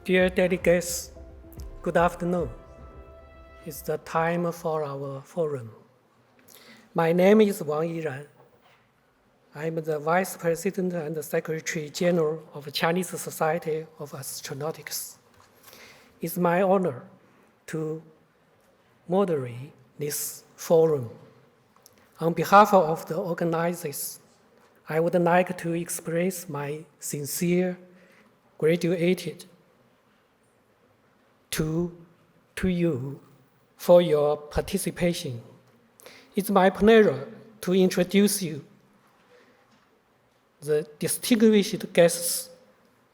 Dear delegates, good afternoon. It's the time for our forum. My name is Wang Yiran. I'm the Vice President and Secretary General of the Chinese Society of Astronautics. It's my honor to moderate this forum. On behalf of the organizers, I would like to express my sincere gratitude to you for your participation. It's my pleasure to introduce you the distinguished guests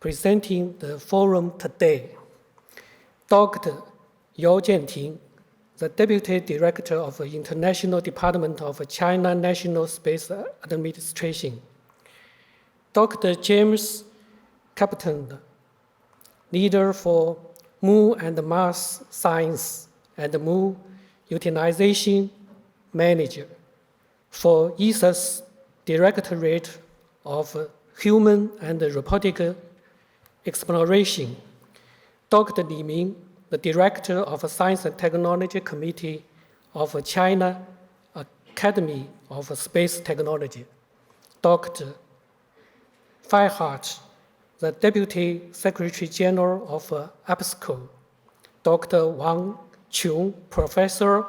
presenting the forum today. Dr. Yao Jianting, the Deputy Director of the International Department of China National Space Administration. Dr. James Captain, Leader for Moon and Mars Science and Moon Utilization Manager for ESA's Directorate of Human and Robotic Exploration. Dr. Li Ming, the Director of Science and Technology Committee of China Academy of Space Technology. Dr. Fai Hart, the Deputy Secretary General of APSCO. Dr. Wang Chung, Professor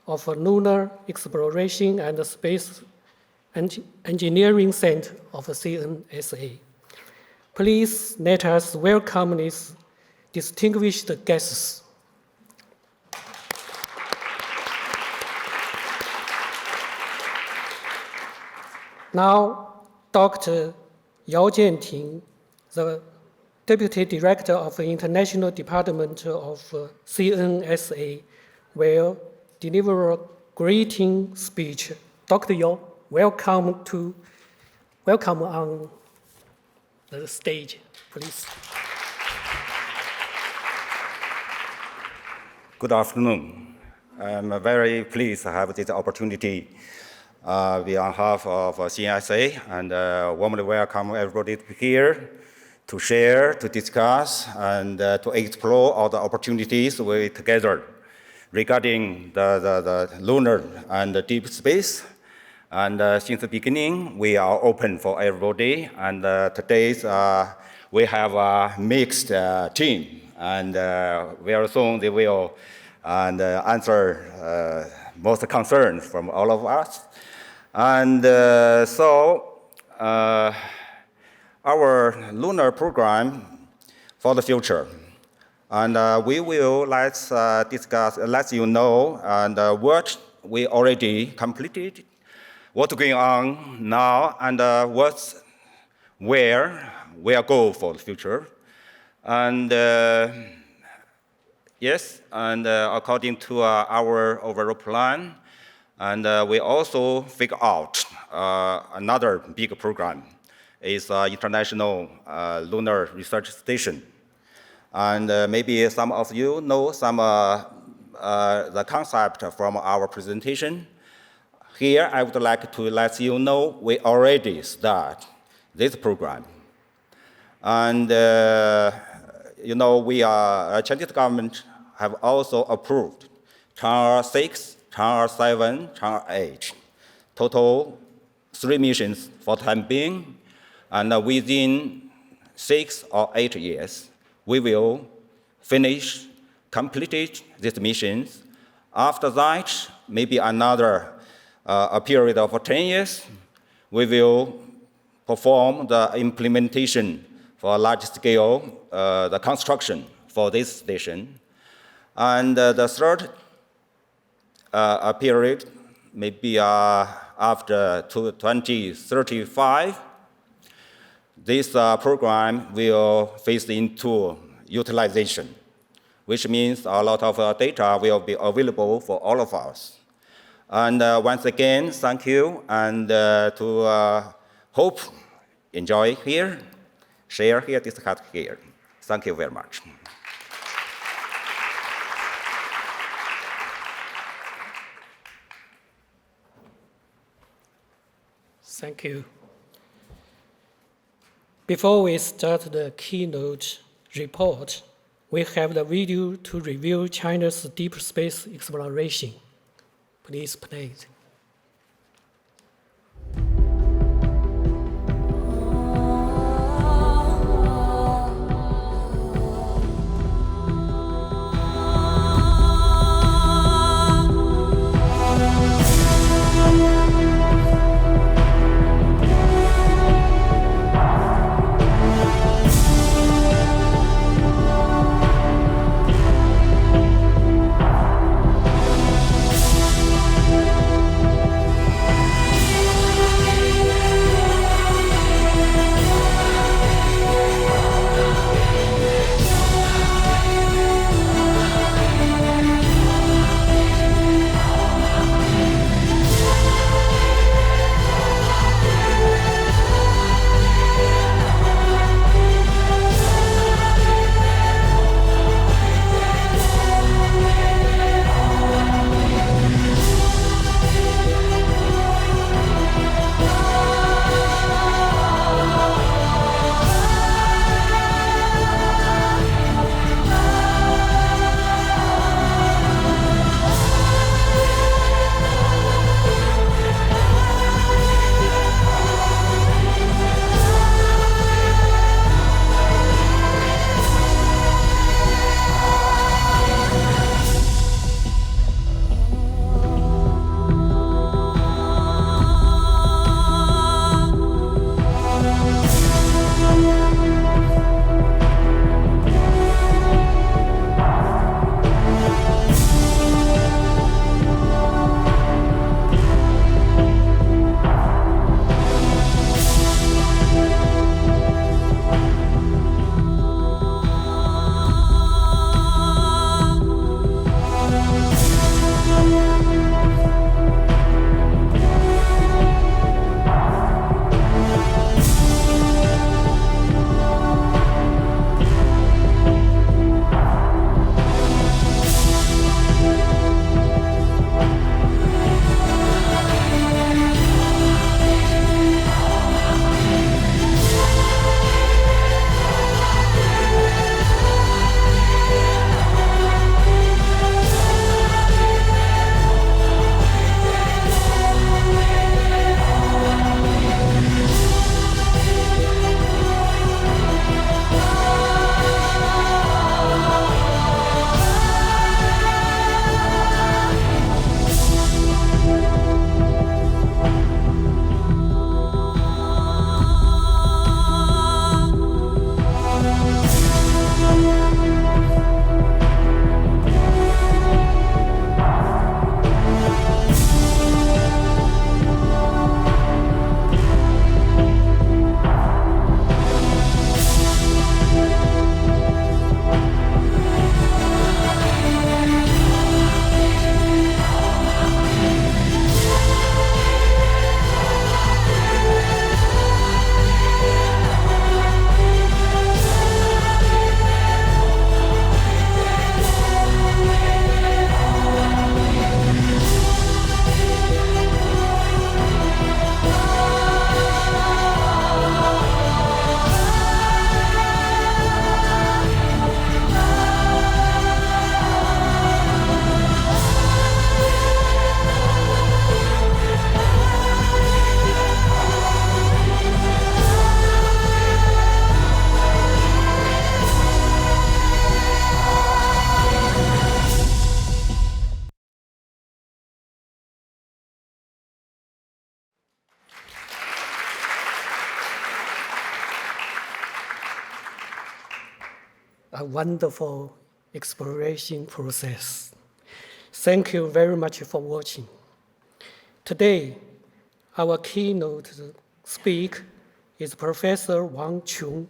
of Lunar Exploration and Space Engineering Center of CNSA. Please let us welcome these distinguished guests. Now, Dr. Yao Jianting, the Deputy Director of the International Department of CNSA, will deliver a greeting speech. Dr. Yao, welcome on the stage, please. Good afternoon. I'm very pleased to have this opportunity on behalf of CNSA and warmly welcome everybody here to share, to discuss, and to explore all the opportunities we together regarding the lunar and the deep space. And since the beginning, we are open for everybody. And today we have a mixed team. And very soon they will answer most concerns from all of us. And our lunar program for the future. And we will let you know and what we already completed, what's going on now, and where we are going for the future. And yes, and according to our overall plan, and we also figure out another big program is International Lunar Research Station. And maybe some of you know some the concept from our presentation. Here, I would like to let you know we already start this program. And Chinese government have also approved Chang'e 6, Chang'e 7, Chang'e 8. Total 3 missions for the time being. And within 6 or 8 years, we will complete these missions. After that, maybe another a period of 10 years, we will perform the implementation for large scale, the construction for this station. And the third period, maybe after 2035, this program will phase into utilization, which means a lot of data will be available for all of us. And once again, thank you, and to hope, enjoy here, share here, discuss here. Thank you very much. Thank you. Before we start the keynote report, we have the video to review China's deep space exploration. Please play it. A wonderful exploration process. Thank you very much for watching. Today, our keynote speaker is Professor Wang Chung.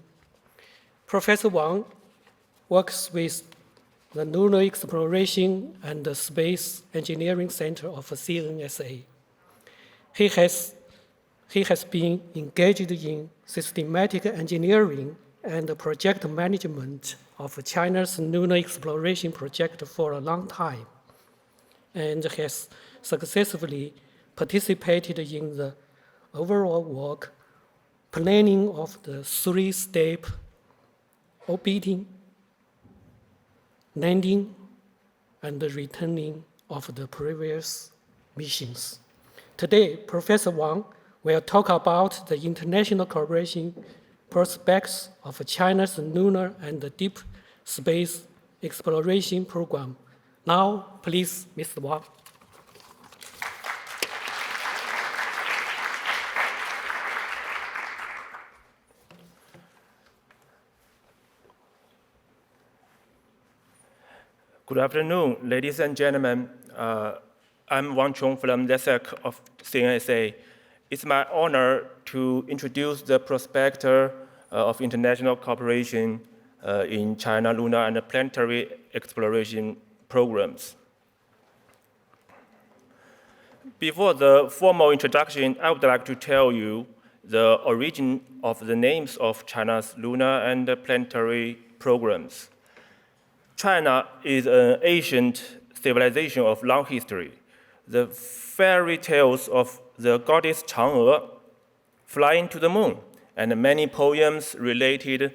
Professor Wang works with the Lunar Exploration and Space Engineering Center of CNSA. He has been engaged in systematic engineering and project management of China's Lunar Exploration Project for a long time, and has successfully participated in the overall work planning of the three-step orbiting, landing and the returning of the previous missions. Today, Professor Wang will talk about the international cooperation prospects of China's lunar and deep space exploration program. Now, please, Mr. Wang. Good afternoon, ladies and gentlemen. I'm Wang Chong from the SEC of CNSA. It's my honor to introduce the prospector of international cooperation in China lunar and planetary exploration programs. Before the formal introduction, I would like to tell you the origin of the names of China's lunar and planetary programs. China is an ancient civilization of long history. The fairy tales of the goddess Chang'e flying to the moon and many poems related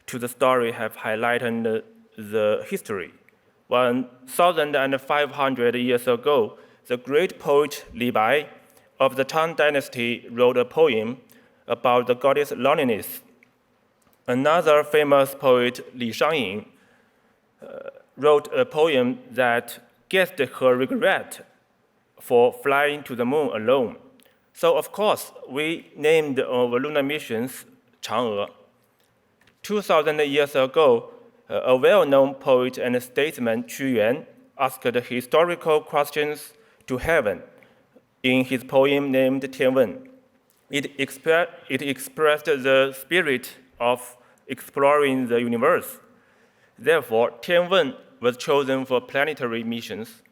to the story have highlighted the history. 1,500 years ago, the great poet Li Bai of the Tang Dynasty wrote a poem about the goddess loneliness. Another famous poet, Li Shangyin, wrote a poem that guessed her regret for flying to the moon alone. So, of course, we named our lunar missions Chang'e. 2,000 years ago, a well-known poet and statesman, Qu Yuan, asked historical questions to heaven in his poem named Tian Wen. It expressed the spirit of exploring the universe. Therefore, Tian Wen was chosen for planetary missions.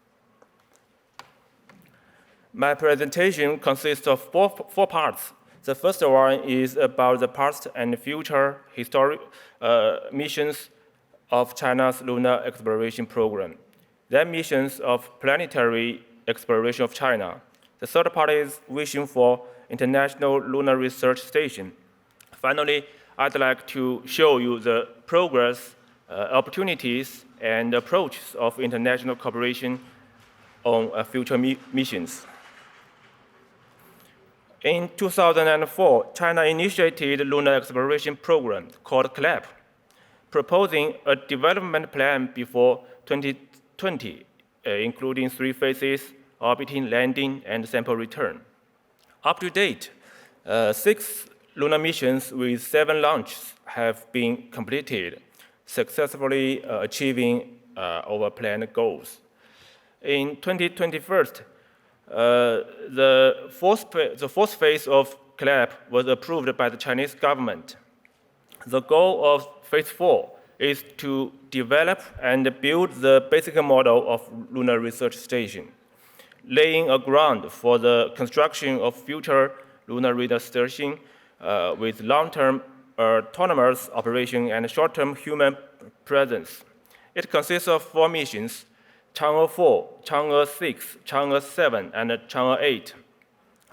My presentation consists of four parts. The first one is about the past and future historic missions of China's Lunar Exploration Program. Then missions of planetary exploration of China. The third part is vision for International Lunar Research Station. Finally, I'd like to show you the progress, opportunities, and approaches of international cooperation on future missions. In 2004, China initiated a Lunar Exploration Program called CLEP, proposing a development plan before 2020, including 3 phases: orbiting, landing, and sample return. Up to date, 6 lunar missions with 7 launches have been completed, successfully achieving our planned goals. In 2021, the fourth phase of CLEP was approved by the Chinese government. The goal of phase 4 is to develop and build the basic model of Lunar Research Station, laying a ground for the construction of future lunar research station with long-term autonomous operation and short-term human presence. It consists of 4 missions: Chang'e 4, Chang'e 6, Chang'e 7, and Chang'e 8.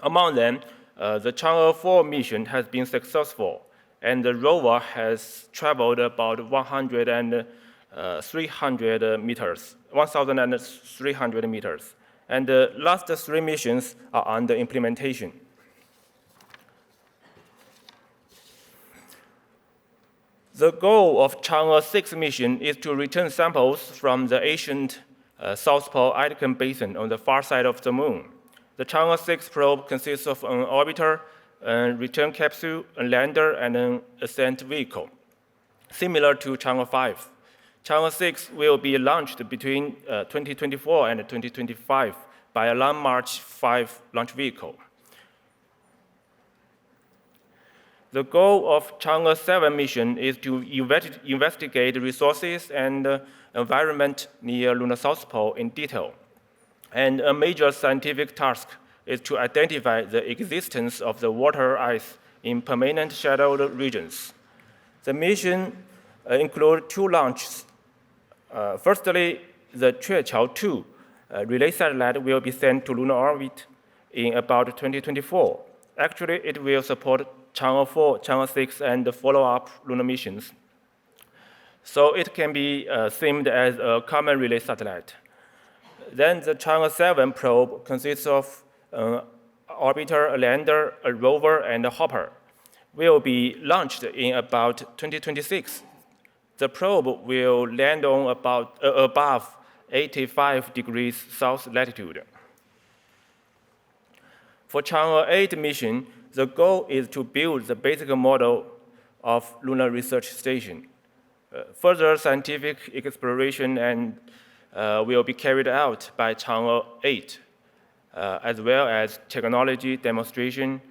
Among them, the Chang'e 4 mission has been successful, and the rover has traveled about 1,300 meters, and the last 3 missions are under implementation. The goal of Chang'e 6 mission is to return samples from the ancient South Pole Aitken Basin on the far side of the moon. The Chang'e 6 probe consists of an orbiter, a return capsule, a lander, and an ascent vehicle, similar to Chang'e 5. Chang'e 6 will be launched between 2024 and 2025 by a Long March 5 launch vehicle. The goal of Chang'e 7 mission is to investigate resources and environment near lunar South Pole in detail. And a major scientific task is to identify the existence of the water ice in permanent shadowed regions. The mission includes 2 launches. Firstly, the Queqiao-2 relay satellite will be sent to lunar orbit in about 2024. Actually, it will support Chang'e 4, Chang'e 6, and follow-up lunar missions. so it can be themed as a common relay satellite. Then the Chang'e 7 probe consists of an orbiter, a lander, a rover, and a hopper. Will be launched in about 2026. The probe will land on about above 85 degrees south latitude. For Chang'e 8 mission, the goal is to build the basic model of Lunar Research Station. Further scientific exploration will be carried out by Chang'e 8, as well as technology demonstration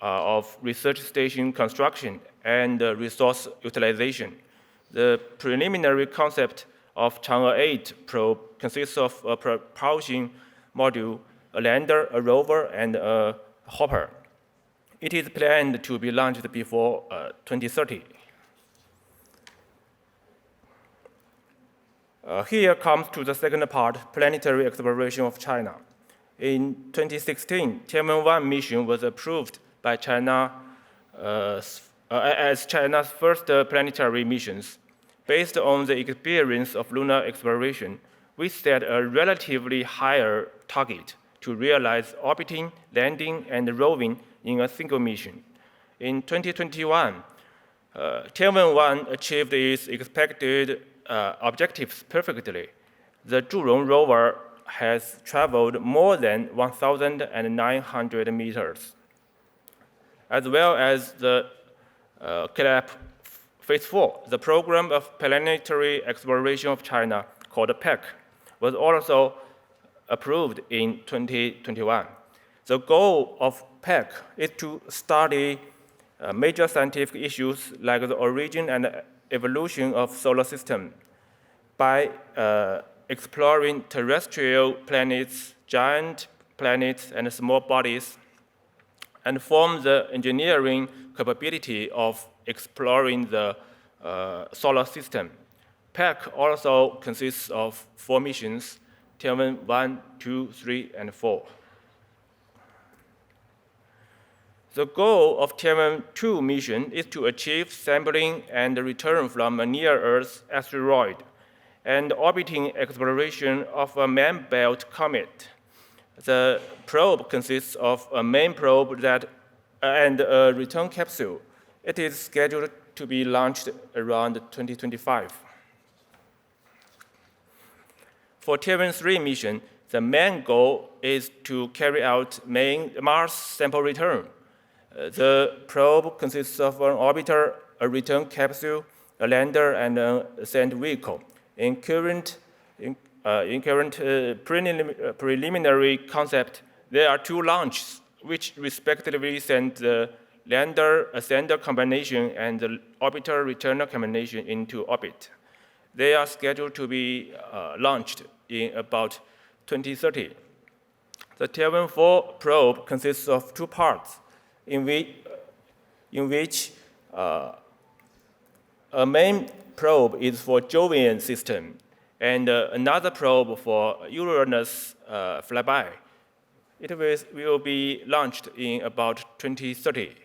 of research station construction and resource utilization. The preliminary concept of Chang'e 8 probe consists of a propulsion module, a lander, a rover, and a hopper. It is planned to be launched before 2030. Here comes to the second part, planetary exploration of China. In 2016, Tian Wen 1 mission was approved by China as China's first planetary missions. Based on the experience of lunar exploration, we set a relatively higher target to realize orbiting, landing, and roving in a single mission. In 2021, Tian Wen 1 achieved its expected objectives perfectly. The Zhurong rover has traveled more than 1,900 meters, as well as the CLAP Phase 4, the Program of Planetary Exploration of China, called PEC, was also approved in 2021. The goal of PEC is to study major scientific issues like the origin and evolution of solar system by exploring terrestrial planets, giant planets, and small bodies, and form the engineering capability of exploring the solar system. PEC also consists of 4 missions, Tian Wen 1, 2, 3, and 4. The goal of Tian Wen 2 mission is to achieve sampling and return from a near-Earth asteroid and orbiting exploration of a man-belt comet. The probe consists of a main probe and a return capsule. It is scheduled to be launched around 2025. For Tian Wen 3 mission, the main goal is to carry out main Mars sample return. The probe consists of an orbiter, a return capsule, a lander, and an ascent vehicle. In current preliminary concept, there are 2 launches, which respectively send the lander-ascender combination and the orbiter-returner combination into orbit. They are scheduled to be launched in about 2030. The Tian Wen 4 probe consists of 2 parts, in which a main probe is for Jovian system, and another probe for Uranus flyby. It will be launched in about 2030.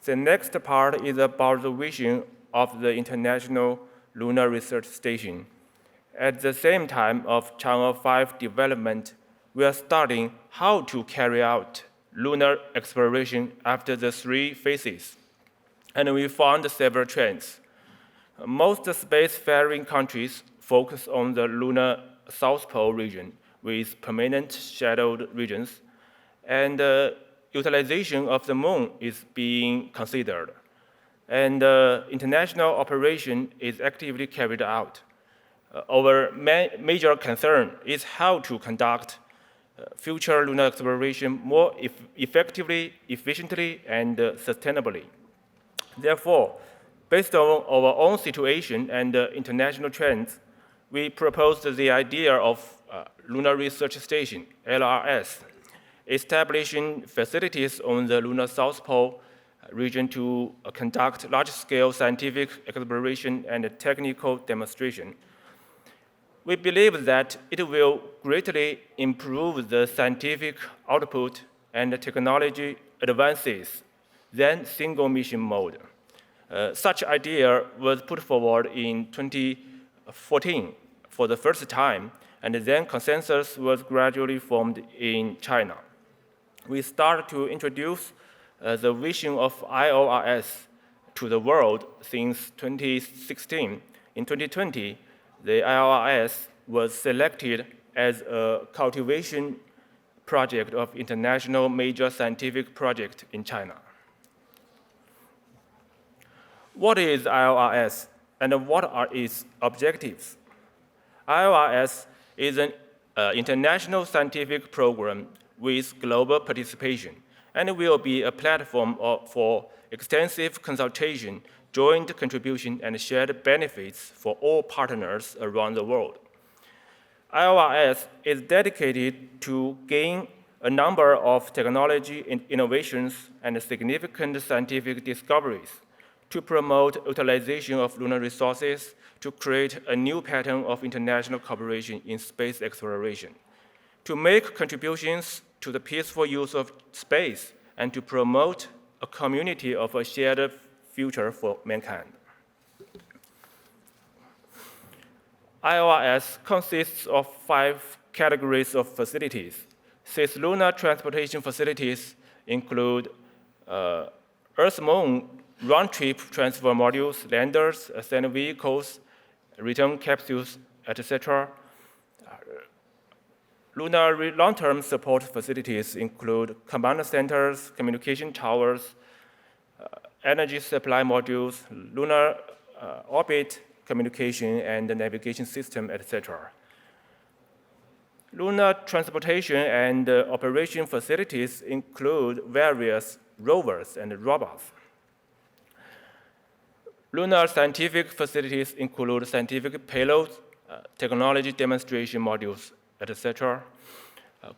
The next part is about the vision of the International Lunar Research Station. At the same time of Chang'e 5 development, we are studying how to carry out lunar exploration after the 3 phases, and we found several trends. Most spacefaring countries focus on the lunar South Pole region with permanent shadowed regions, and utilization of the moon is being considered, and international operation is actively carried out. Our major concern is how to conduct future lunar exploration more effectively, efficiently, and sustainably. Therefore, based on our own situation and international trends, we proposed the idea of Lunar Research Station, LRS, establishing facilities on the lunar South Pole region to conduct large-scale scientific exploration and technical demonstration. We believe that it will greatly improve the scientific output and technology advances than single mission mode. Such idea was put forward in 2014 for the first time, and then consensus was gradually formed in China. We started to introduce the vision of IORS to the world since 2016. In 2020, the IORS was selected as a cultivation project of international major scientific project in China. What is IORS and what are its objectives? IORS is an international scientific program with global participation and will be a platform for extensive consultation, joint contribution, and shared benefits for all partners around the world. IORS is dedicated to gain a number of technology innovations and significant scientific discoveries, to promote utilization of lunar resources, to create a new pattern of international cooperation in space exploration, to make contributions to the peaceful use of space, and to promote a community of a shared future for mankind. IORS consists of 5 categories of facilities. Cislunar transportation facilities include Earth-Moon round-trip transfer modules, landers, ascent vehicles, return capsules, etc. Lunar long-term support facilities include command centers, communication towers, energy supply modules, lunar orbit communication and navigation system, etc. Lunar transportation and operation facilities include various rovers and robots. Lunar scientific facilities include scientific payloads, technology demonstration modules, etc.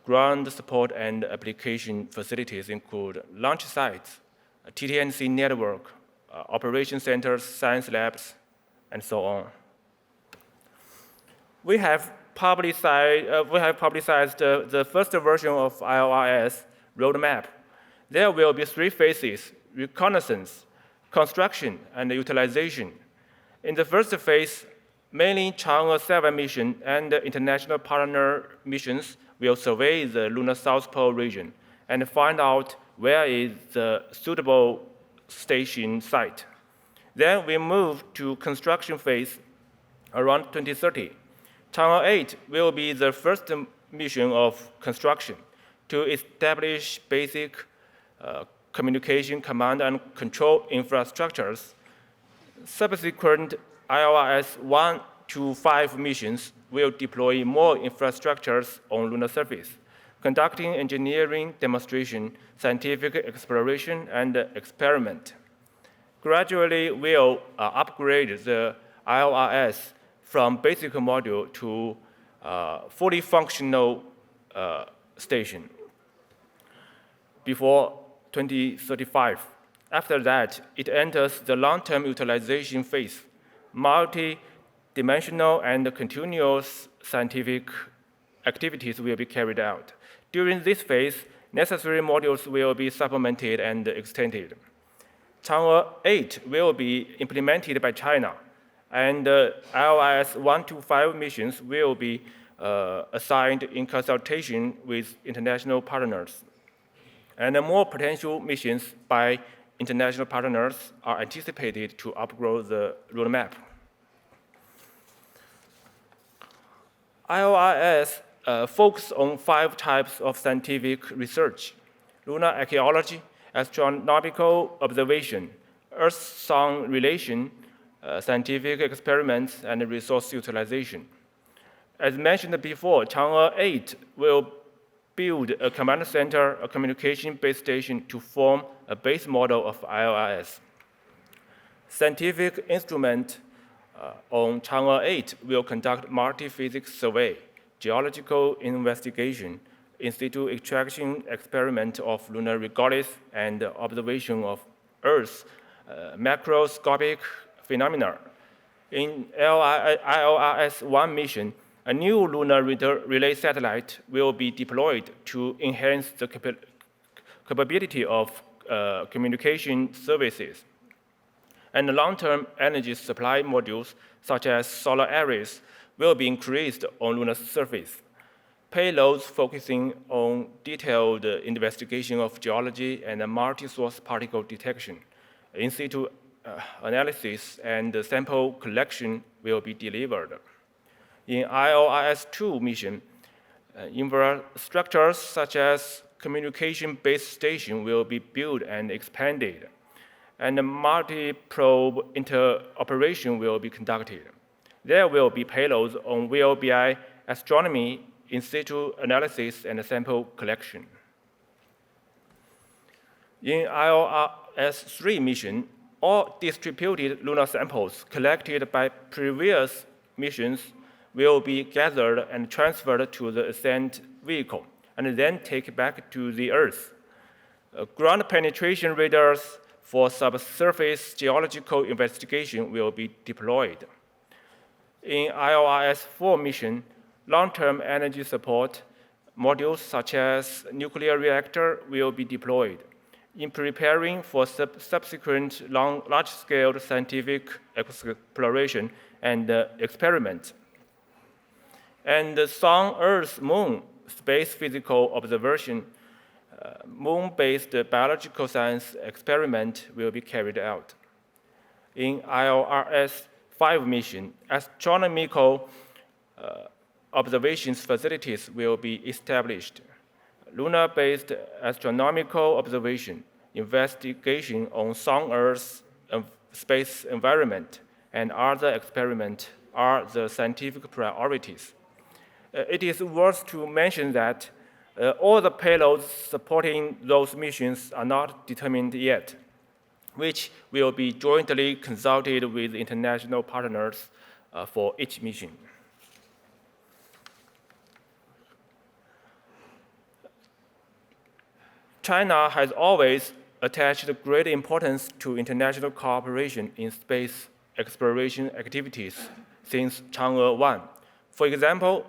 Ground support and application facilities include launch sites, TT&C network, operation centers, science labs, and so on. We have publicized the first version of IORS roadmap. There will be 3 phases: reconnaissance, construction, and utilization. In the first phase, mainly Chang'e 7 mission and international partner missions will survey the lunar South Pole region and find out where is the suitable station site. Then we move to construction phase around 2030. Chang'e 8 will be the first mission of construction to establish basic communication, command, and control infrastructures. Subsequent IORS 1 to 5 missions will deploy more infrastructures on lunar surface, conducting engineering demonstration, scientific exploration, and experiment. Gradually, we'll upgrade the IORS from basic module to fully functional station before 2035. After that, it enters the long-term utilization phase. Multi-dimensional and continuous scientific activities will be carried out. During this phase, necessary modules will be supplemented and extended. Chang'e 8 will be implemented by China, and IORS 1 to 5 missions will be assigned in consultation with international partners. And more potential missions by international partners are anticipated to upgrade the roadmap. IORS focus on 5 types of scientific research: lunar archaeology, astronomical observation, Earth-Sun relation, scientific experiments, and resource utilization. As mentioned before, Chang'e 8 will build a command center, a communication base station to form a base model of IORS. Scientific instrument on Chang'e 8 will conduct multi-physics survey, geological investigation, in situ extraction experiment of lunar regolith, and observation of Earth's macroscopic phenomena. In IORS 1 mission, a new lunar relay satellite will be deployed to enhance the capability of communication services. and long-term energy supply modules, such as solar arrays, will be increased on lunar surface. Payloads focusing on detailed investigation of geology and multi-source particle detection, in situ analysis, and sample collection will be delivered. In IORS-2 mission, infrastructures such as communication base station will be built and expanded, and multi-probe interoperation will be conducted. There will be payloads on VLBI astronomy, in situ analysis, and sample collection. In IORS-3 mission, all distributed lunar samples collected by previous missions will be gathered and transferred to the ascent vehicle, and then taken back to the Earth. Ground penetration radars for subsurface geological investigation will be deployed. In IORS-4 mission, long-term energy support modules such as nuclear reactor will be deployed in preparing for subsequent large-scale scientific exploration and experiment. And the Sun, Earth, Moon space physical observation, moon-based biological science experiment will be carried out. In IORS-5 mission, astronomical observations facilities will be established. Lunar-based astronomical observation, investigation on Sun, Earth, space environment, and other experiments are the scientific priorities. It is worth to mention that all the payloads supporting those missions are not determined yet, which will be jointly consulted with international partners for each mission. China has always attached great importance to international cooperation in space exploration activities since Chang'e 1. For example,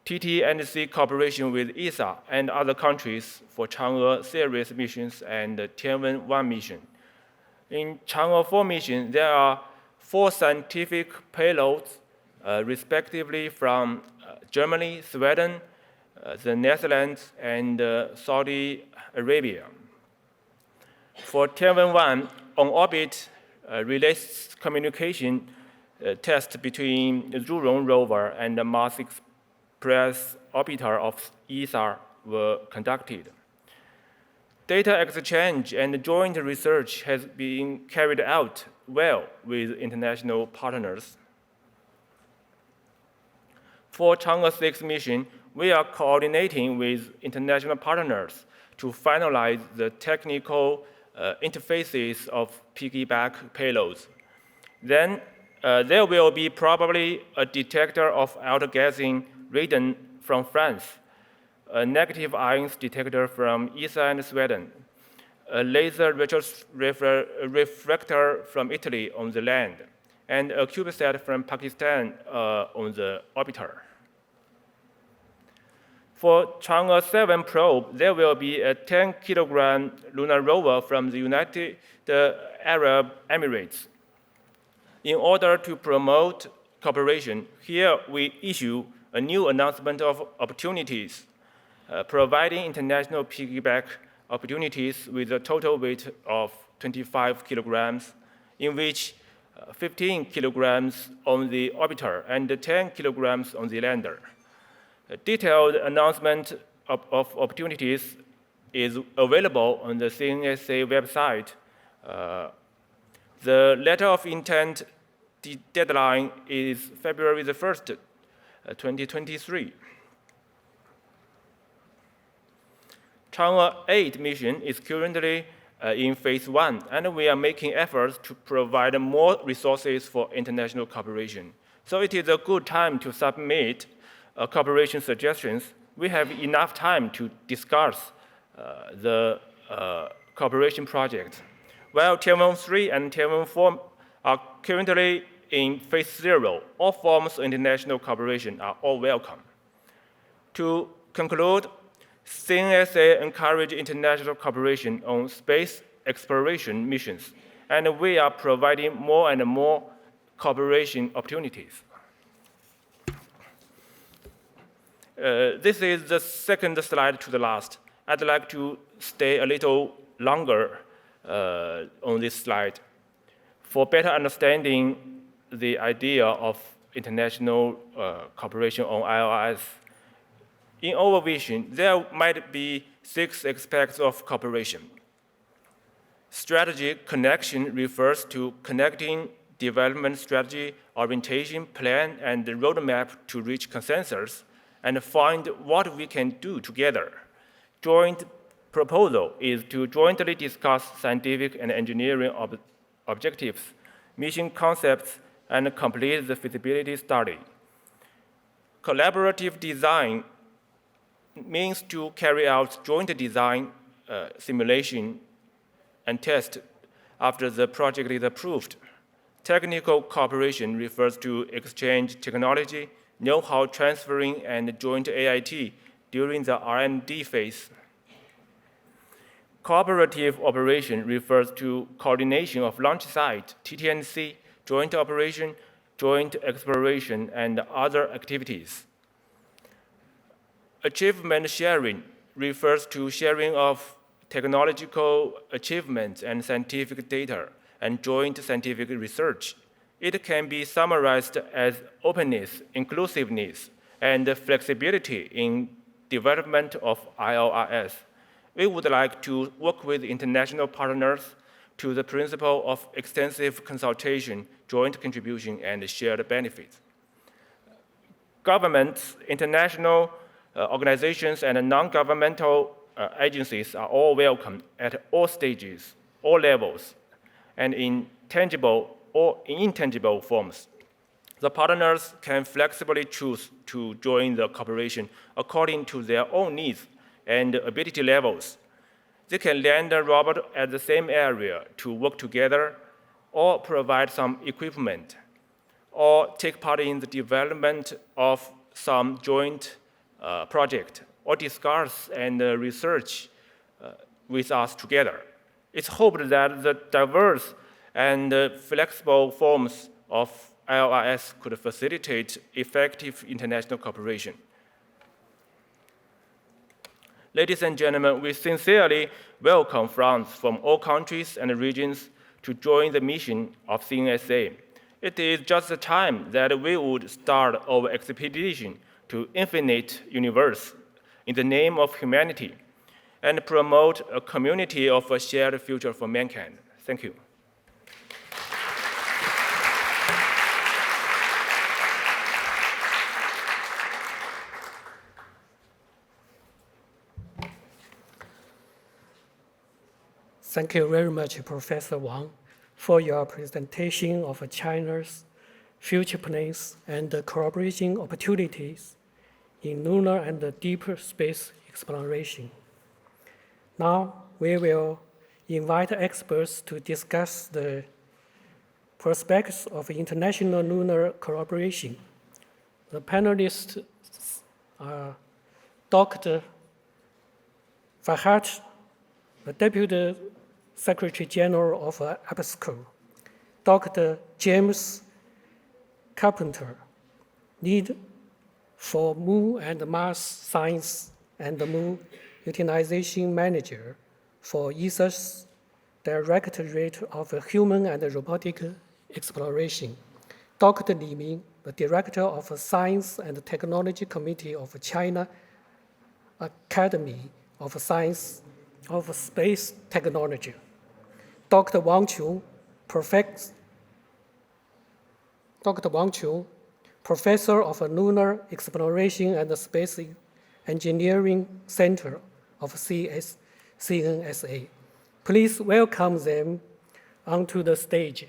TT&C cooperation with ESA and other countries for Chang'e series missions and the Tian Wen 1 mission. In Chang'e 4 mission, there are 4 scientific payloads, respectively from Germany, Sweden, the Netherlands, and Saudi Arabia. For Tian Wen 1, on-orbit relays communication test between the Zhurong rover and the Mars Express orbiter of ESA were conducted. Data exchange and joint research has been carried out well with international partners. For Chang'e 6 mission, we are coordinating with international partners to finalize the technical interfaces of piggyback payloads. Then there will be probably a detector of outgassing radon from France, a negative ions detector from ESA and Sweden, a laser refractor from Italy on the land, and a CubeSat from Pakistan on the orbiter. For Chang'e 7 probe, there will be a 10-kilogram lunar rover from the United Arab Emirates. In order to promote cooperation, here we issue a new announcement of opportunities, providing international piggyback opportunities with a total weight of 25 kilograms, in which 15 kilograms on the orbiter and 10 kilograms on the lander. A detailed announcement of opportunities is available on the CNSA website. The letter of intent deadline is February the 1st, 2023. Chang'e 8 mission is currently in phase 1, and we are making efforts to provide more resources for international cooperation. So it is a good time to submit cooperation suggestions. We have enough time to discuss the cooperation project. While Tian Wen 3 and Tian Wen 4 are currently in phase 0, all forms of international cooperation are all welcome. To conclude, CNSA encourages international cooperation on space exploration missions and we are providing more and more cooperation opportunities. This is the second slide to the last. I'd like to stay a little longer on this slide for better understanding the idea of international cooperation on ILRS. In our vision, there might be 6 aspects of cooperation. Strategy connection refers to connecting development strategy, orientation, plan, and the roadmap to reach consensus and find what we can do together. Joint proposal is to jointly discuss scientific and engineering objectives, mission concepts, and complete the feasibility study. Collaborative design means to carry out joint design, simulation, and test after the project is approved. Technical cooperation refers to exchange technology, know-how transferring, and joint AIT during the R&D phase. Cooperative operation refers to coordination of launch site, TT&C, joint operation, joint exploration, and other activities. Achievement sharing refers to sharing of technological achievements and scientific data and joint scientific research. It can be summarized as openness, inclusiveness, and flexibility in development of ILRS. We would like to work with international partners to the principle of extensive consultation, joint contribution, and shared benefits. Governments, international organizations, and non-governmental agencies are all welcome at all stages, all levels, and in tangible or intangible forms. The partners can flexibly choose to join the cooperation according to their own needs and ability levels. They can land a robot at the same area to work together, or provide some equipment, or take part in the development of some joint project, or discuss and research with us together. It's hoped that the diverse and flexible forms of ILRS could facilitate effective international cooperation. Ladies and gentlemen, we sincerely welcome friends from all countries and regions to join the mission of CNSA. It is just the time that we would start our expedition to infinite universe in the name of humanity and promote a community of a shared future for mankind. Thank you. Thank you very much, Professor Wang, for your presentation of China's future plans and cooperation opportunities in lunar and deeper space exploration. Now, we will invite experts to discuss the prospects of international lunar cooperation. The panelists are Dr. Farhat, the Deputy Secretary General of APSCO, Dr. James Carpenter, lead for Moon and Mars Science and Moon Utilization Manager for ESA's Directorate of Human and Robotic Exploration, Dr. Li Ming, the Director of Science and Technology Committee of China Academy of Science of Space Technology, Dr. Wang Qiu, Professor of Lunar Exploration and Space Engineering Center of CNSA. Please welcome them onto the stage.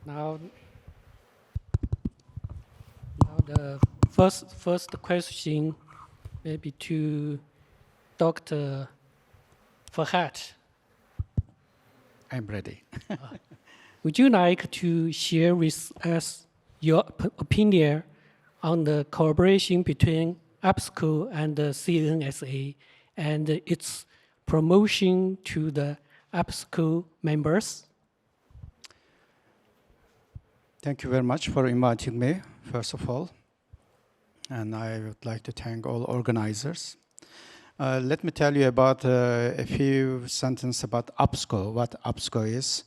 Now the first question maybe to Dr. Fahad. I'm ready. Would you like to share with us your opinion on the collaboration between APSCO and the CNSA and its promotion to the APSCO members? Thank you very much for inviting me, first of all. And I would like to thank all organizers. Let me tell you about a few sentences about APSCO, what APSCO is.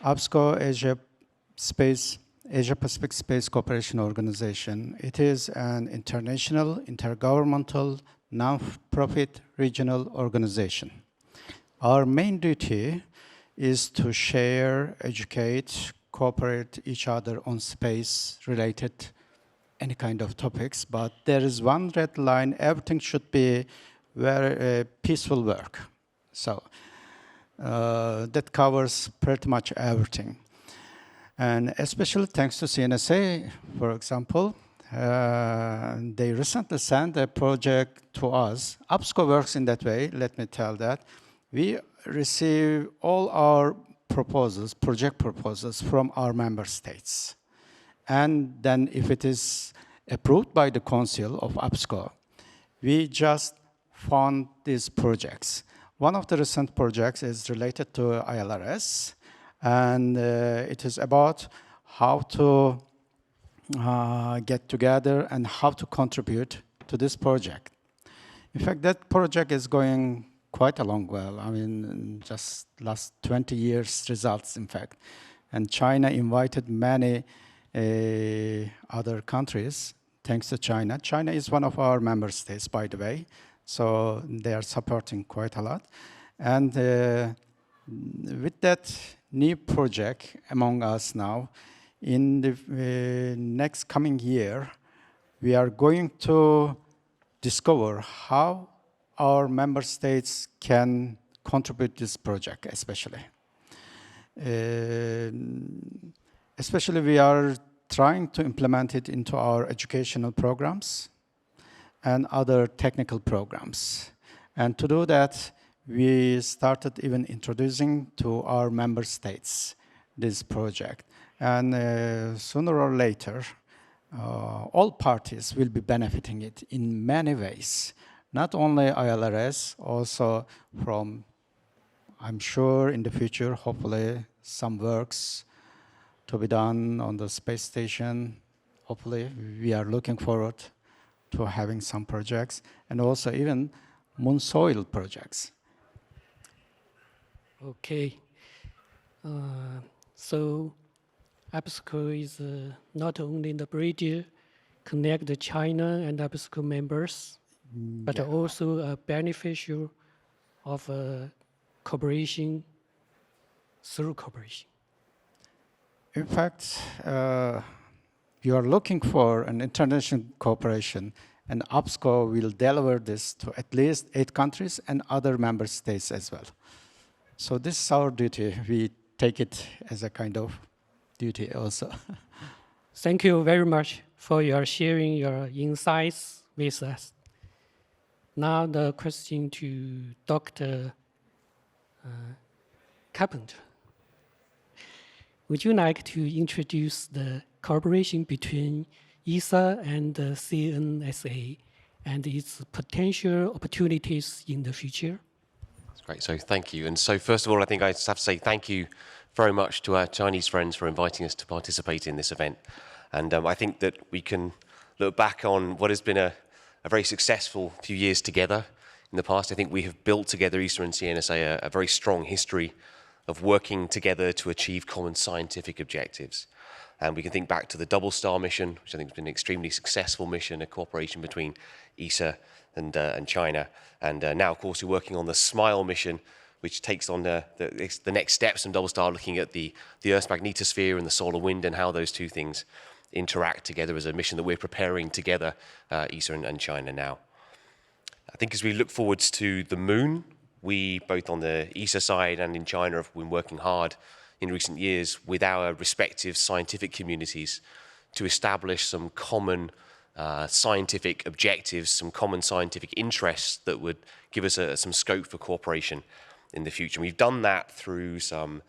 APSCO is Asia Pacific Space Cooperation Organization. It is an international, intergovernmental, non-profit regional organization. Our main duty is to share, educate, cooperate each other on space-related any kind of topics, but there is one red line: everything should be very peaceful work. So that covers pretty much everything. And especially thanks to CNSA, for example, they recently sent a project to us. APSCO works in that way, let me tell that. We receive all our proposals, project proposals from our member states. And then if it is approved by the Council of APSCO, we just fund these projects. One of the recent projects is related to ILRS, and it is about how to get together and how to contribute to this project. In fact, that project is going quite along well. I mean, just last 20 years results, in fact. And China invited many other countries, thanks to China. China is one of our member states, by the way, so they are supporting quite a lot. And with that new project among us now, in the next coming year, we are going to discover how our member states can contribute this project, especially. Especially we are trying to implement it into our educational programs and other technical programs. And to do that, we started even introducing to our member states this project. And sooner or later, all parties will be benefiting it in many ways. Not only ILRS, also from, I'm sure in the future, hopefully, some works to be done on the space station. Hopefully, we are looking forward to having some projects, and also even moon soil projects. Okay. So APSCO is not only the bridge connect China and APSCO members, but also a beneficial of cooperation through cooperation. In fact, you are looking for an international cooperation, and APSCO will deliver this to at least 8 countries and other member states as well. So this is our duty. We take it as a kind of duty also. Thank you very much for your sharing your insights with us. Now the question to Dr. Carpenter. Would you like to introduce the cooperation between ESA and the CNSA and its potential opportunities in the future? That's great. So thank you. And so first of all, I think I just have to say thank you very much to our Chinese friends for inviting us to participate in this event. And I think that we can look back on what has been a very successful few years together in the past. I think we have built together, ESA and CNSA, a very strong history of working together to achieve common scientific objectives. And we can think back to the Double Star mission, which I think has been an extremely successful mission, a cooperation between ESA and China. And now, of course, we're working on the SMILE mission, which takes on the next steps in Double Star, looking at the Earth's magnetosphere and the solar wind and how those two things interact together as a mission that we're preparing together, ESA and China now. I think as we look forwards to the moon, we, both on the ESA side and in China, have been working hard in recent years with our respective scientific communities to establish some common scientific objectives, some common scientific interests that would give us some scope for cooperation in the future. And we've done that through some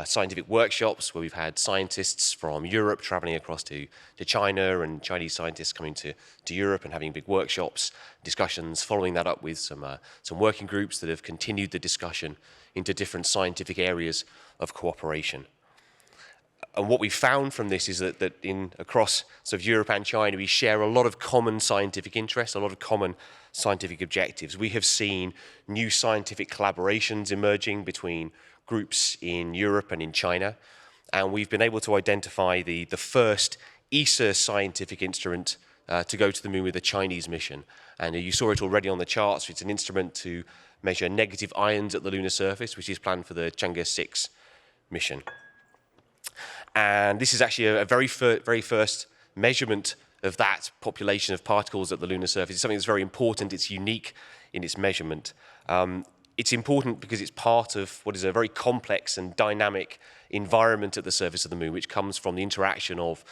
scientific workshops where we've had scientists from Europe traveling across to China, and Chinese scientists coming to Europe and having big workshops, discussions, following that up with some working groups that have continued the discussion into different scientific areas of cooperation. And what we found from this is that across sort of Europe and China, we share a lot of common scientific interests, a lot of common scientific objectives. We have seen new scientific collaborations emerging between groups in Europe and in China, and we've been able to identify the first ESA scientific instrument to go to the moon with a Chinese mission. And you saw it already on the charts. It's an instrument to measure negative ions at the lunar surface, which is planned for the Chang'e 6 mission. And this is actually a very first measurement of that population of particles at the lunar surface. It's something that's very important. It's unique in its measurement. It's important because it's part of what is a very complex and dynamic environment at the surface of the moon, which comes from the interaction of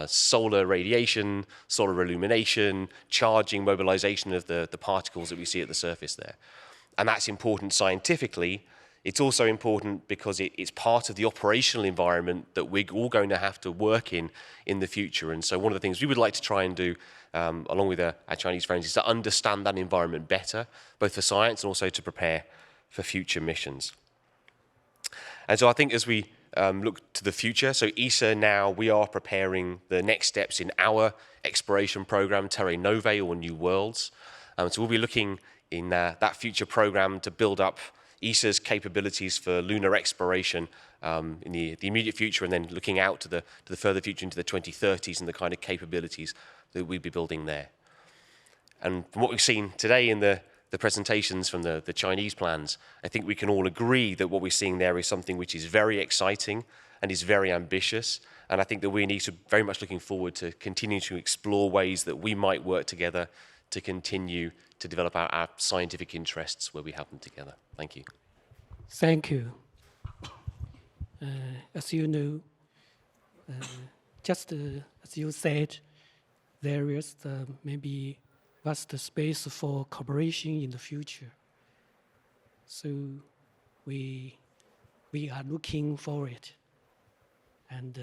solar radiation, solar illumination, charging, mobilization of the particles that we see at the surface there. And that's important scientifically. It's also important because it's part of the operational environment that we're all going to have to work in the future. And so one of the things we would like to try and do, along with our Chinese friends, is to understand that environment better, both for science and also to prepare for future missions. And so I think as we look to the future, so ESA now, we are preparing the next steps in our exploration program, Terra Novae, or New Worlds. So we'll be looking in that future program to build up ESA's capabilities for lunar exploration in the immediate future, and then looking out to the further future into the 2030s and the kind of capabilities that we'll be building there. And from what we've seen today in the presentations from the Chinese plans, I think we can all agree that what we're seeing there is something which is very exciting and is very ambitious. And I think that we need to very much looking forward to continue to explore ways that we might work together to continue to develop our scientific interests where we have them together. Thank you. Thank you. As you know, just as you said, there is maybe vast space for cooperation in the future. So we are looking for it, and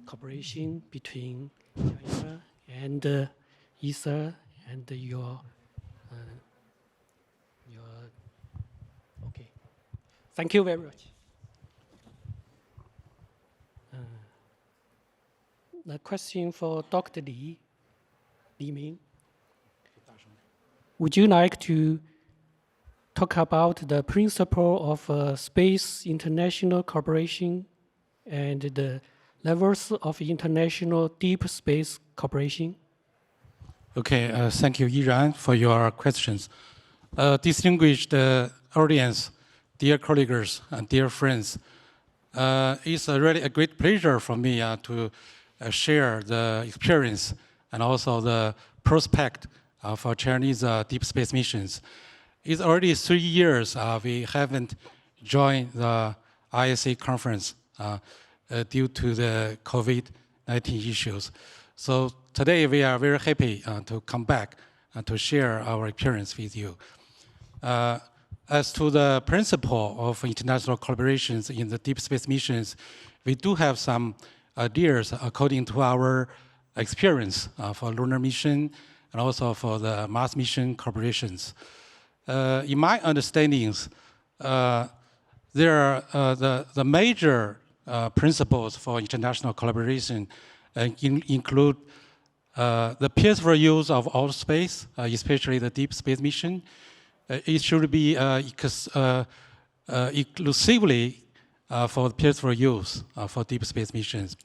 cooperation between China and ESA and your okay. Thank you very much. The question for Dr. Li Ming. Would you like to talk about the principle of space international cooperation and the levels of international deep space cooperation? Okay, thank you, Yiran, for your questions. Distinguished audience, dear colleagues and dear friends, it's really a great pleasure for me to share the experience and also the prospect for Chinese deep space missions. It's already 3 years we haven't joined the ISA conference due to the COVID-19 issues. So today we are very happy to come back and to share our experience with you. As to the principle of international collaborations in the deep space missions, we do have some ideas according to our experience for lunar mission and also for the Mars mission collaborations. In my understandings, there are the major principles for international collaboration include the peaceful use of outer space, especially the deep space mission. It should be exclusively for peaceful use for deep space missions.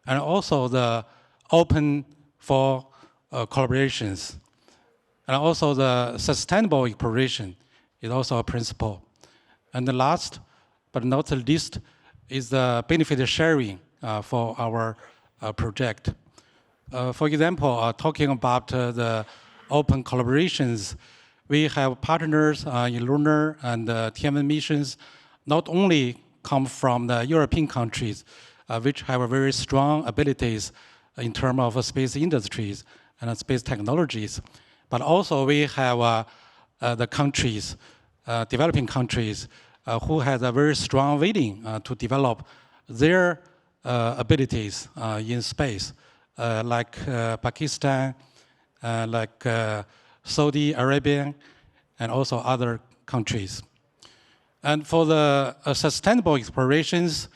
And also the open for collaborations. And also the sustainable exploration is also a principle. And the last, but not the least, is the benefit sharing for our project. For example, talking about the open collaborations, we have partners in lunar and Tian Wen missions, not only come from the European countries, which have very strong abilities in terms of space industries and space technologies. But also we have the countries, developing countries, who has a very strong willing to develop their abilities in space, like Pakistan, like Saudi Arabia, and also other countries. And for the sustainable explorations,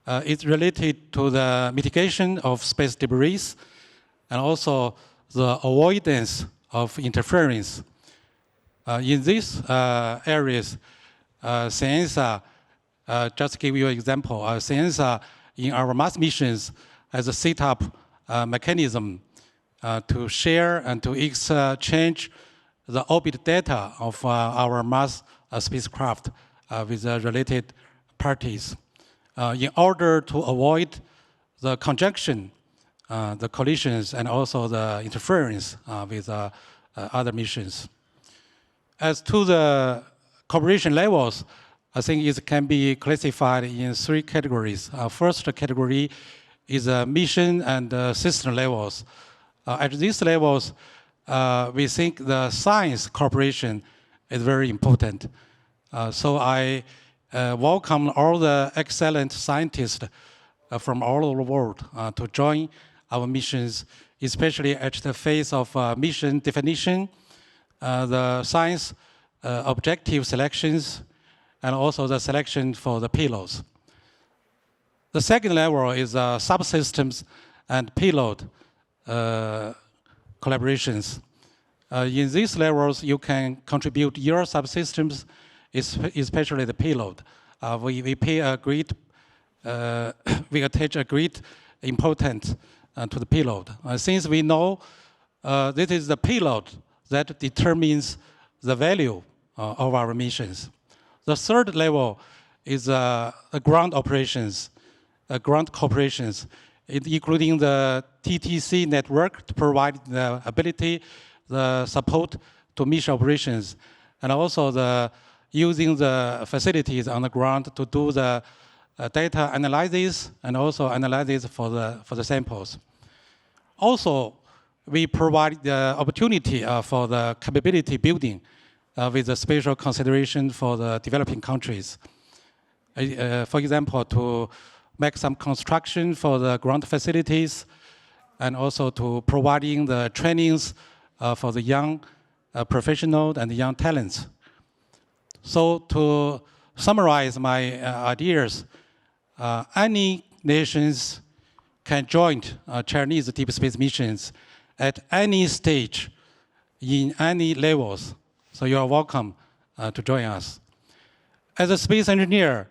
it's related to the mitigation of space debris and also the avoidance of interference. In these areas, CIENSA, just to give you an example, CIENSA in our Mars missions has set up a mechanism to share and to exchange the orbit data of our Mars spacecraft with the related parties in order to avoid the conjunction, the collisions, and also the interference with other missions. As to the cooperation levels, I think it can be classified in 3 categories. First category is mission and system levels. At these levels, we think the science cooperation is very important. So I welcome all the excellent scientists from all over the world to join our missions, especially at the phase of mission definition, the science objective selections, and also the selection for the payloads. The second level is subsystems and payload collaborations. In these levels, you can contribute your subsystems, especially the payload. We attach a great importance to the payload. Since we know this is the payload that determines the value of our missions. The third level is ground operations, ground cooperations, including the TTC network to provide the ability, the support to mission operations, and also the using the facilities on the ground to do the data analysis and also analysis for the samples. Also, we provide the opportunity for the capability building with the special consideration for the developing countries. For example, to make some construction for the ground facilities and also to providing the trainings for the young professionals and the young talents. So to summarize my ideas, any nations can join Chinese deep space missions at any stage, in any levels. So you are welcome to join us. As a space engineer,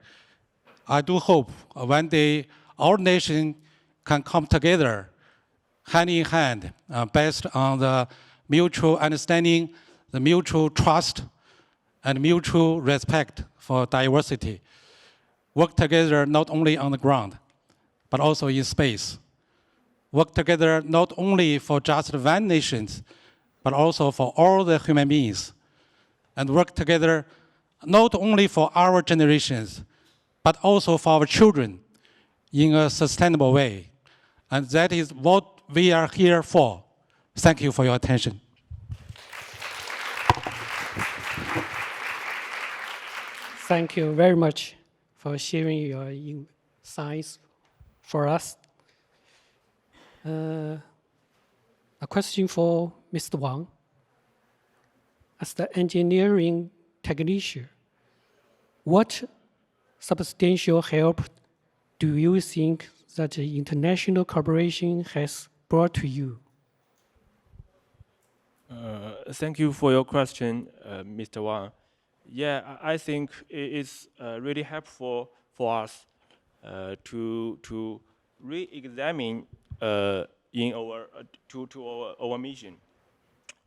I do hope one day our nation can come together hand in hand based on the mutual understanding, the mutual trust, and mutual respect for diversity. Work together not only on the ground, but also in space. Work together not only for just one nation, but also for all the human beings. And work together not only for our generations, but also for our children in a sustainable way. And that is what we are here for. Thank you for your attention. Thank you very much for sharing your insights for us. A question for Mr. Wang. As the engineering technician, what substantial help do you think that the international cooperation has brought to you? Thank you for your question, Mr. Wang. Yeah, I think it is really helpful for us to re-examine in our mission,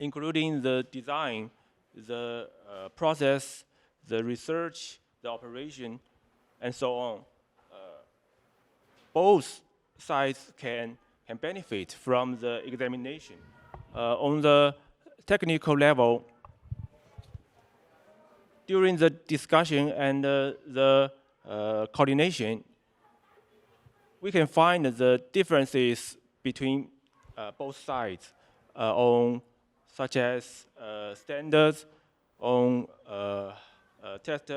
including the design, the process, the research, the operation, and so on. Both sides can benefit from the examination. On the technical level, during the discussion and the coordination, we can find the differences between both sides on such as standards, on test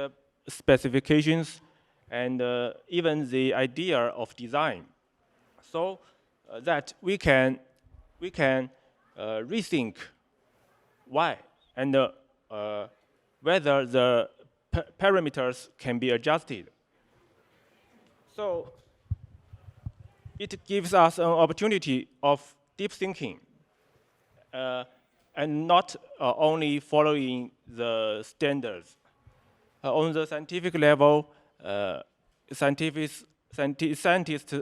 specifications, and even the idea of design, so that we can rethink why and whether the parameters can be adjusted. So it gives us an opportunity of deep thinking and not only following the standards. On the scientific level, scientists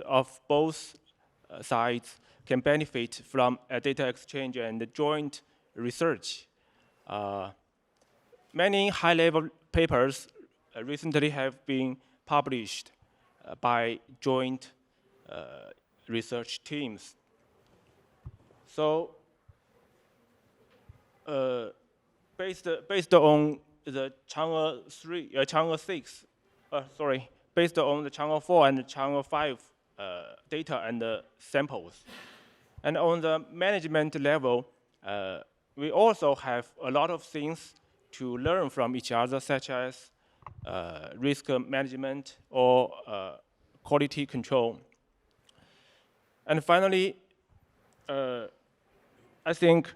of both sides can benefit from a data exchange and joint research. Many high-level papers recently have been published by joint research teams. So, based on the Chang'e 6, based on the Chang'e 4 and Chang'e 5 data and samples, and on the management level, we also have a lot of things to learn from each other, such as risk management or quality control. And finally, I think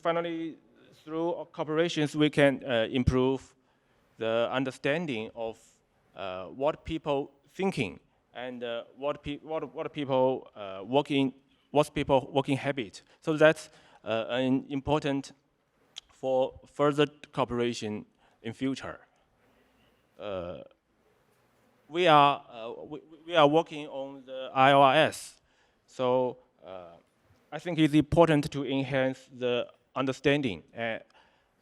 finally through cooperations we can improve the understanding of what people thinking and what's people working habit. So that's an important for further cooperation in future. We are working on the IRS, so I think it's important to enhance the understanding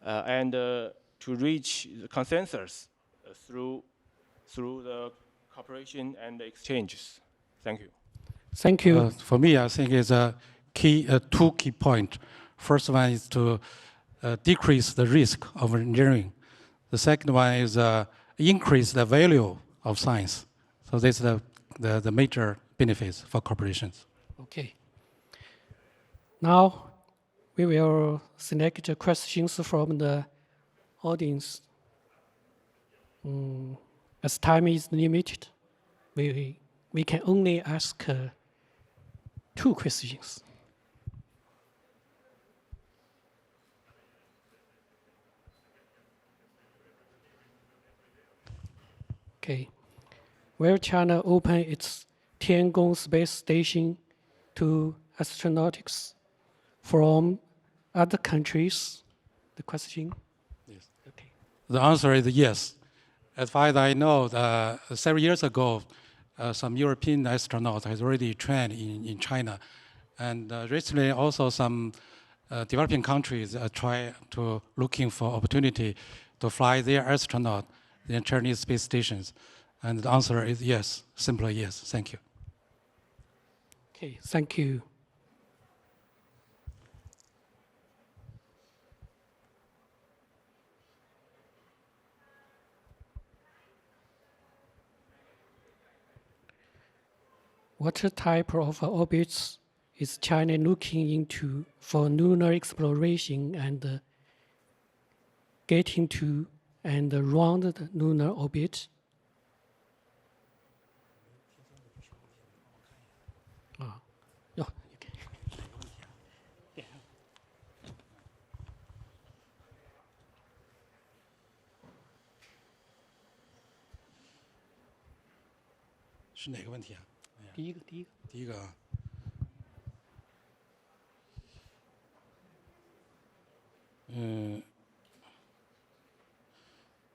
and to reach the consensus through the cooperation and exchanges. Thank you. Thank you. For me, I think it's two key points. First one is to decrease the risk of engineering. The second one is increase the value of science. So this is the major benefits for corporations. Okay. Now we will select questions from the audience. As time is limited, we can only ask 2 questions. Okay. Will China open its Tiangong space station to astronauts from other countries? The question? Yes. Okay. The answer is yes. As far as I know, several years ago, some European astronauts has already trained in China. And recently also some developing countries try to looking for opportunity to fly their astronaut in Chinese space stations. And the answer is yes, simply yes. Thank you. Okay, thank you. What type of orbits is China looking into for lunar exploration and getting to and around the lunar orbit? Oh, okay. 是哪个问题啊？第一个。第一个啊。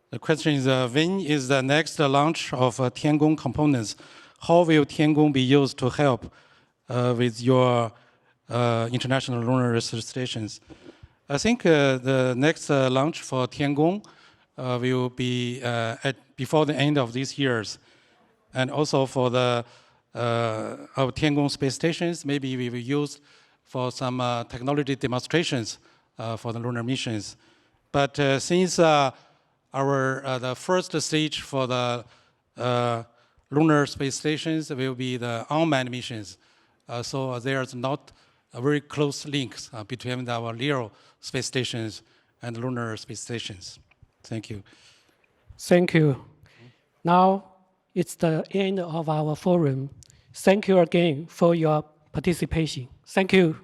The question is, when is the next launch of Tiangong components? How will Tiangong be used to help with your International Lunar Research Stations? I think the next launch for Tiangong will be before the end of this year. And also for the our Tiangong space stations, maybe we will use for some technology demonstrations for the lunar missions. But since the first stage for the lunar space stations will be the unmanned missions. So there's not a very close links between our LEO space stations and lunar space stations. Thank you. Thank you. Now it's the end of our forum. Thank you again for your participation. Thank you.